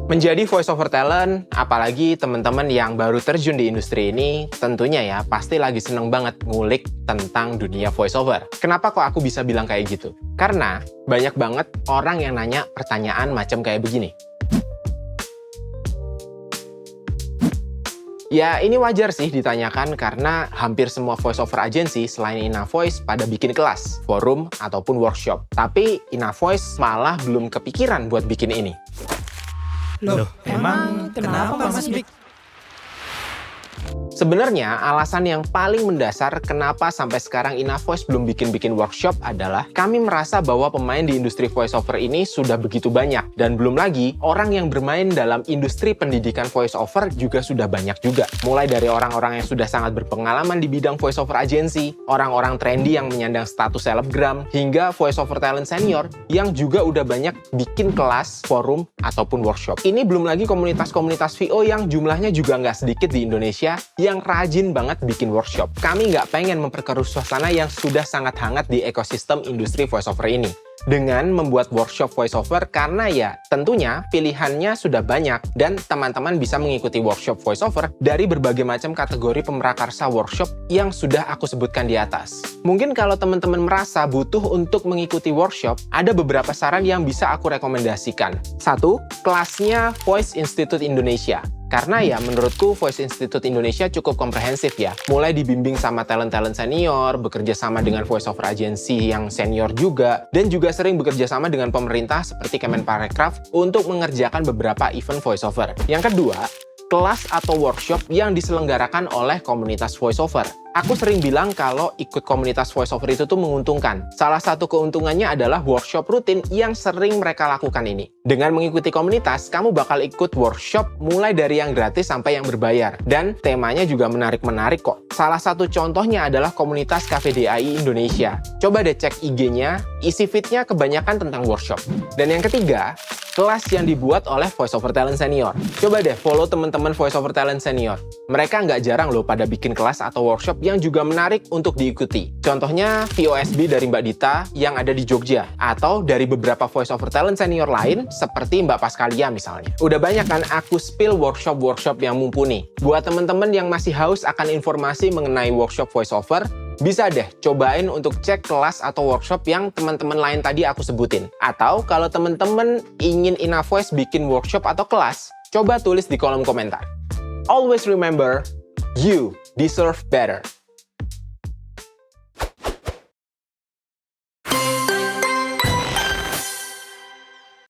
Menjadi voice over talent, apalagi teman-teman yang baru terjun di industri ini, tentunya ya pasti lagi seneng banget ngulik tentang dunia voice over. Kenapa kok aku bisa bilang kayak gitu? Karena banyak banget orang yang nanya pertanyaan macam kayak begini. Ya, ini wajar sih ditanyakan karena hampir semua voice over agency selain Inavoice pada bikin kelas, forum, ataupun workshop. Tapi Inavoice malah belum kepikiran buat bikin ini. Loh, emang kenapa Mas Big? Sebenarnya, alasan yang paling mendasar kenapa sampai sekarang Inavoice belum bikin workshop adalah kami merasa bahwa pemain di industri voiceover ini sudah begitu banyak. Dan belum lagi, orang yang bermain dalam industri pendidikan voiceover juga sudah banyak juga. Mulai dari orang-orang yang sudah sangat berpengalaman di bidang voiceover agency, orang-orang trendy yang menyandang status selebgram, hingga voiceover talent senior yang juga udah banyak bikin kelas, forum, ataupun workshop. Ini belum lagi komunitas-komunitas VO yang jumlahnya juga nggak sedikit di Indonesia, yang rajin banget bikin workshop. Kami nggak pengen memperkeruh suasana yang sudah sangat hangat di ekosistem industri voiceover ini dengan membuat workshop voiceover, karena ya tentunya pilihannya sudah banyak dan teman-teman bisa mengikuti workshop voiceover dari berbagai macam kategori pemrakarsa workshop yang sudah aku sebutkan di atas. Mungkin kalau teman-teman merasa butuh untuk mengikuti workshop, ada beberapa saran yang bisa aku rekomendasikan. 1. Kelasnya Voice Institute Indonesia. Karena ya menurutku Voice Institute Indonesia cukup komprehensif ya. Mulai dibimbing sama talent-talent senior, bekerja sama dengan voiceover agency yang senior juga, dan juga sering bekerja sama dengan pemerintah seperti Kemenparekraf untuk mengerjakan beberapa event voiceover. Yang kedua, kelas atau workshop yang diselenggarakan oleh komunitas voiceover. Aku sering bilang kalau ikut komunitas voiceover itu tuh menguntungkan. Salah satu keuntungannya adalah workshop rutin yang sering mereka lakukan ini. Dengan mengikuti komunitas, kamu bakal ikut workshop mulai dari yang gratis sampai yang berbayar. Dan temanya juga menarik-menarik kok. Salah satu contohnya adalah komunitas KVDAI Indonesia. Coba deh cek IG-nya, isi feed-nya kebanyakan tentang workshop. Dan yang ketiga, kelas yang dibuat oleh voiceover talent senior. Coba deh follow teman-teman voiceover talent senior. Mereka nggak jarang loh pada bikin kelas atau workshop yang juga menarik untuk diikuti. Contohnya VOSB dari Mbak Dita yang ada di Jogja, atau dari beberapa voiceover talent senior lain seperti Mbak Paskalia misalnya. Udah banyak kan aku spill workshop-workshop yang mumpuni. Buat teman-teman yang masih haus akan informasi mengenai workshop voiceover, bisa deh cobain untuk cek kelas atau workshop yang teman-teman lain tadi aku sebutin. Atau kalau teman-teman ingin Inavoice bikin workshop atau kelas, coba tulis di kolom komentar. Always remember, you deserve better.